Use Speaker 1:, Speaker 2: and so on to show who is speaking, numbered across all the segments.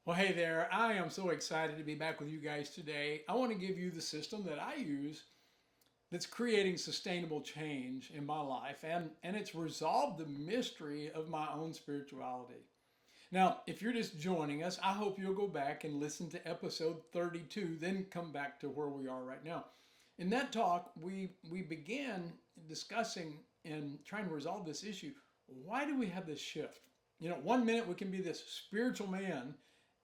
Speaker 1: Well, hey there. I am so excited to be back with you guys today. I want to give you the system that I use that's creating sustainable change in my life, and it's resolved the mystery of my own spirituality. Now, if you're just joining us, I hope you'll go back and listen to episode 32, then come back to where we are right now. In that talk, we began discussing and trying to resolve this issue. Why do we have this shift? One minute we can be this spiritual man,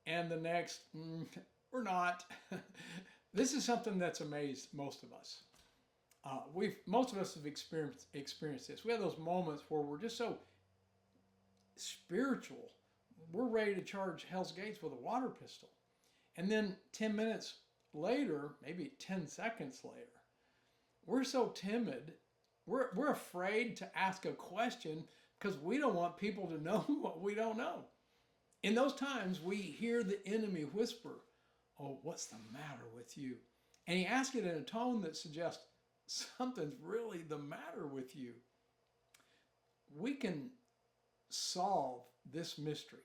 Speaker 1: and the next, we're not. This is something that's amazed most of us. We've most of us have experienced this. We have those moments where we're just so spiritual, we're ready to charge Hell's Gates with a water pistol, and then 10 minutes later, maybe 10 seconds later, we're so timid. We're afraid to ask a question because we don't want people to know what we don't know. In those times, we hear the enemy whisper, "Oh, what's the matter with you?" And he asks it in a tone that suggests something's really the matter with you. We can solve this mystery,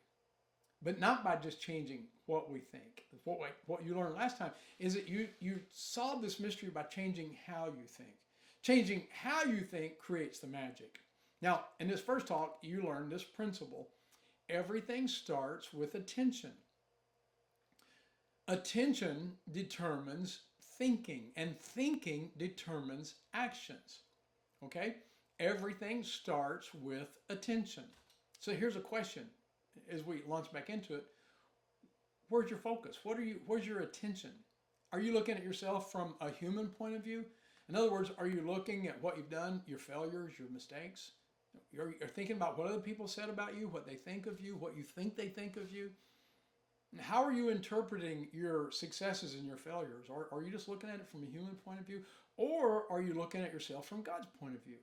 Speaker 1: but not by just changing what we think. What you learned last time is that you solve this mystery by changing how you think. Changing how you think creates the magic. Now, in this first talk, you learned this principle. Everything starts with attention. Attention determines thinking, and thinking determines actions. Okay? Everything starts with attention. So here's a question as we launch back into it. Where's your focus? Where's your attention? Are you looking at yourself from a human point of view? In other words, are you looking at what you've done, your failures, your mistakes? You're thinking about what other people said about you, what they think of you, what you think they think of you. How are you interpreting your successes and your failures? Are you just looking at it from a human point of view? Or are you looking at yourself from God's point of view?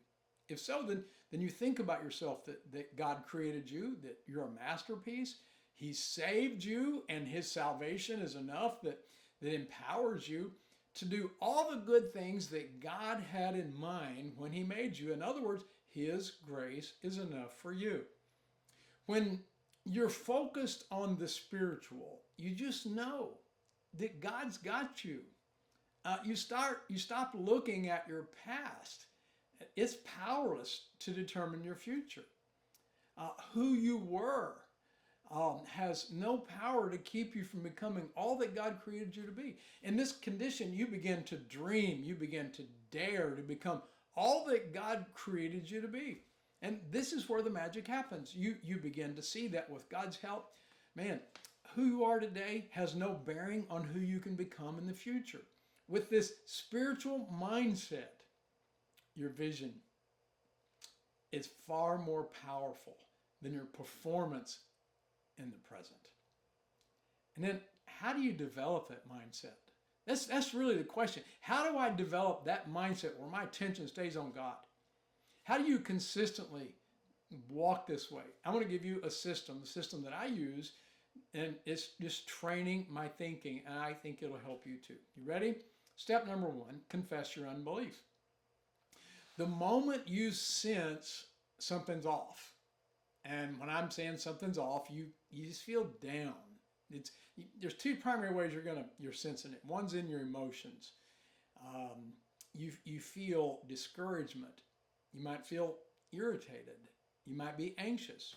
Speaker 1: If so, then you think about yourself that God created you, that you're a masterpiece. He saved you, and his salvation is enough that empowers you to do all the good things that God had in mind when he made you. In other words, his grace is enough for you. When you're focused on the spiritual, you just know that God's got you. You stop looking at your past. It's powerless to determine your future. Who you were has no power to keep you from becoming all that God created you to be. In this condition, you begin to dream, you begin to dare to become all that God created you to be. And this is where the magic happens. You begin to see that with God's help, man, who you are today has no bearing on who you can become in the future. With this spiritual mindset, your vision is far more powerful than your performance in the present. And then how do you develop that mindset? That's really the question. How do I develop that mindset where my attention stays on God? How do you consistently walk this way? I want to give you a system, the system that I use, and it's just training my thinking, and I think it'll help you too. You ready? Step number one, confess your unbelief. The moment you sense something's off, and when I'm saying something's off, you just feel down. There's two primary ways you're sensing it. One's in your emotions. You feel discouragement. You might feel irritated. You might be anxious.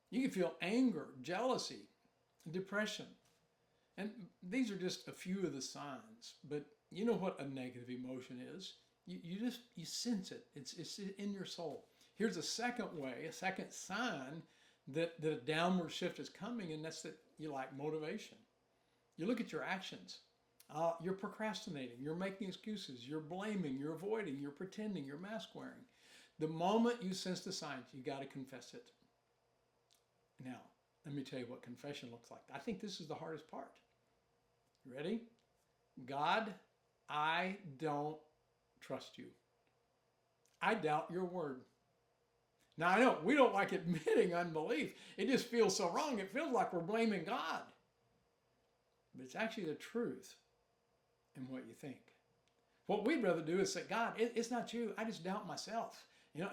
Speaker 1: You can feel anger, jealousy, depression. And these are just a few of the signs. But you know what a negative emotion is. You sense it. It's in your soul. Here's a second way, a second sign that a downward shift is coming, and that's that you lack motivation. You look at your actions. You're procrastinating. You're making excuses. You're blaming. You're avoiding. You're pretending. You're mask wearing. The moment you sense the signs, you got to confess it. Now, let me tell you what confession looks like. I think this is the hardest part. You ready? God, I don't trust you. I doubt your word. Now, I know we don't like admitting unbelief. It just feels so wrong. It feels like we're blaming God. But it's actually the truth in what you think. What we'd rather do is say, God, it's not you. I just doubt myself.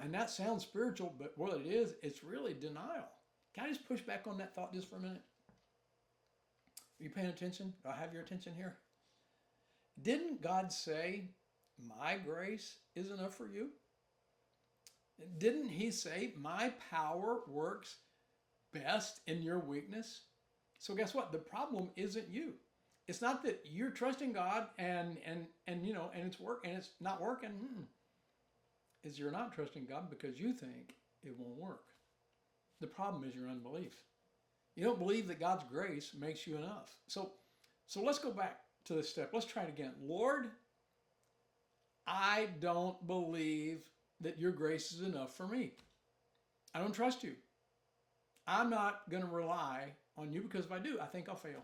Speaker 1: And that sounds spiritual, but what it is, it's really denial. Can I just push back on that thought just for a minute? Are you paying attention? Do I have your attention here? Didn't God say, my grace is enough for you? Didn't he say, my power works best in your weakness? So guess what? The problem isn't you. It's not that you're trusting God and it's not working. Is you're not trusting God because you think it won't work. The problem is your unbelief. You don't believe that God's grace makes you enough. So let's go back to this step. Let's try it again. Lord, I don't believe that your grace is enough for me. I don't trust you. I'm not going to rely on you because if I do, I think I'll fail.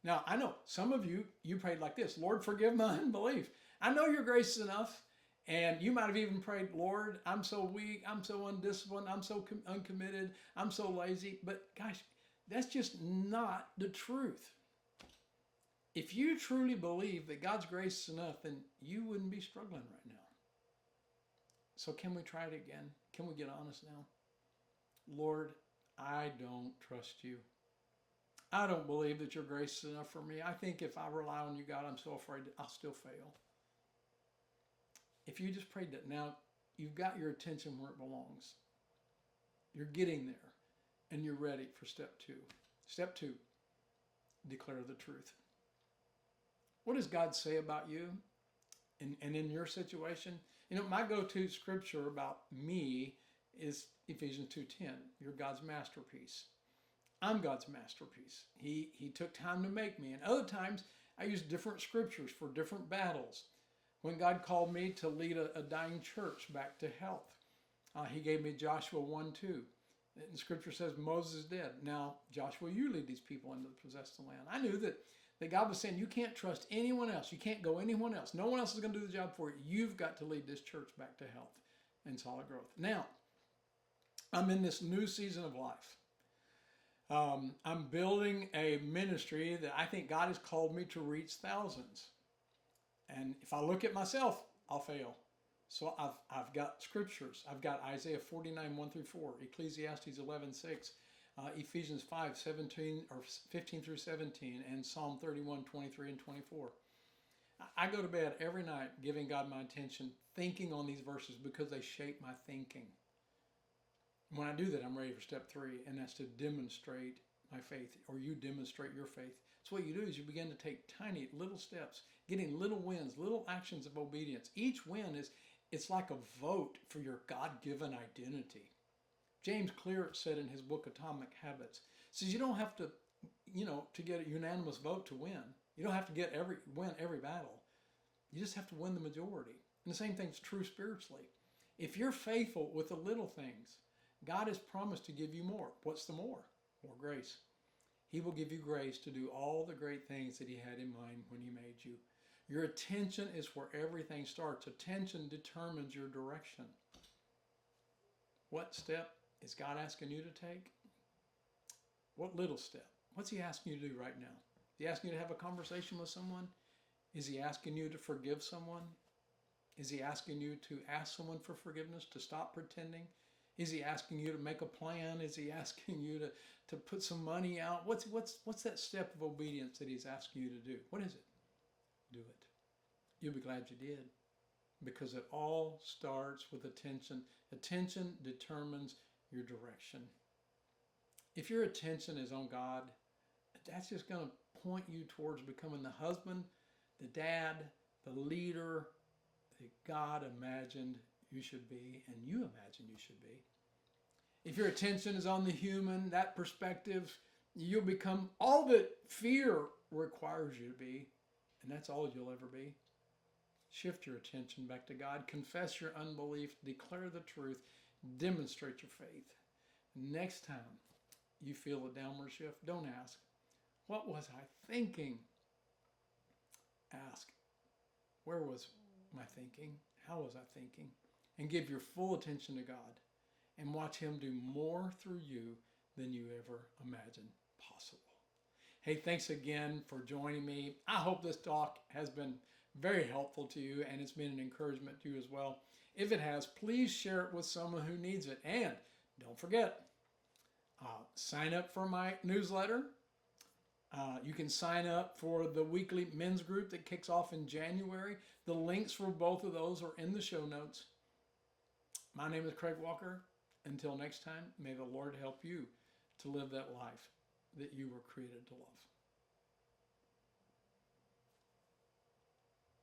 Speaker 1: Now, I know some of you prayed like this: Lord, forgive my unbelief. I know your grace is enough. And you might have even prayed, Lord, I'm so weak, I'm so undisciplined, I'm so uncommitted, I'm so lazy. But gosh, that's just not the truth. If you truly believe that God's grace is enough, then you wouldn't be struggling right now. So can we try it again? Can we get honest now? Lord, I don't trust you. I don't believe that your grace is enough for me. I think if I rely on you, God, I'm so afraid that I'll still fail. If you just prayed that, now you've got your attention where it belongs. You're getting there, and you're ready for step 2. Step 2, declare the truth. What does God say about you and in your situation? You know, my go-to scripture about me is Ephesians 2:10. You're God's masterpiece. I'm God's masterpiece. He took time to make me. And other times, I use different scriptures for different battles. When God called me to lead a dying church back to health, he gave me Joshua 1:2. And scripture says Moses is dead. Now, Joshua, you lead these people into the possessed land. I knew that God was saying, you can't trust anyone else. You can't go anyone else. No one else is going to do the job for you. You've got to lead this church back to health and solid growth. Now, I'm in this new season of life. I'm building a ministry that I think God has called me to reach thousands. And if I look at myself, I'll fail. So I've got scriptures. I've got Isaiah 49:1-4, Ecclesiastes 11:6, Ephesians 5:15-17, and Psalm 31:23-24. I go to bed every night giving God my attention, thinking on these verses because they shape my thinking. When I do that, I'm ready for step 3, and that's to demonstrate my faith, or you demonstrate your faith. So what you do is you begin to take tiny little steps, getting little wins, little actions of obedience. Each win it's like a vote for your God-given identity. James Clear said in his book Atomic Habits, says you don't have to, to get a unanimous vote to win. You don't have to win every battle. You just have to win the majority. And the same thing's true spiritually. If you're faithful with the little things, God has promised to give you more. What's the more? More grace. He will give you grace to do all the great things that he had in mind when he made you. Your attention is where everything starts. Attention determines your direction. What step is God asking you to take? What little step? What's he asking you to do right now? Is he asking you to have a conversation with someone? Is he asking you to forgive someone? Is he asking you to ask someone for forgiveness, to stop pretending? Is he asking you to make a plan? Is he asking you to put some money out? What's that step of obedience that he's asking you to do? What is it? Do it. You'll be glad you did, because it all starts with attention. Attention determines your direction. If your attention is on God, that's just going to point you towards becoming the husband, the dad, the leader that God imagined you should be, and you imagine you should be. If your attention is on the human, that perspective, you'll become all that fear requires you to be, and that's all you'll ever be. Shift your attention back to God. Confess your unbelief. Declare the truth. Demonstrate your faith. Next time you feel a downward shift, don't ask, what was I thinking? Ask, where was my thinking? How was I thinking? And give your full attention to God and watch him do more through you than you ever imagined possible. Hey, thanks again for joining me. I hope this talk has been very helpful to you and it's been an encouragement to you as well. If it has, please share it with someone who needs it. And don't forget, sign up for my newsletter. You can sign up for the weekly men's group that kicks off in January. The links for both of those are in the show notes. My name is Craig Walker. Until next time, may the Lord help you to live that life that you were created to love.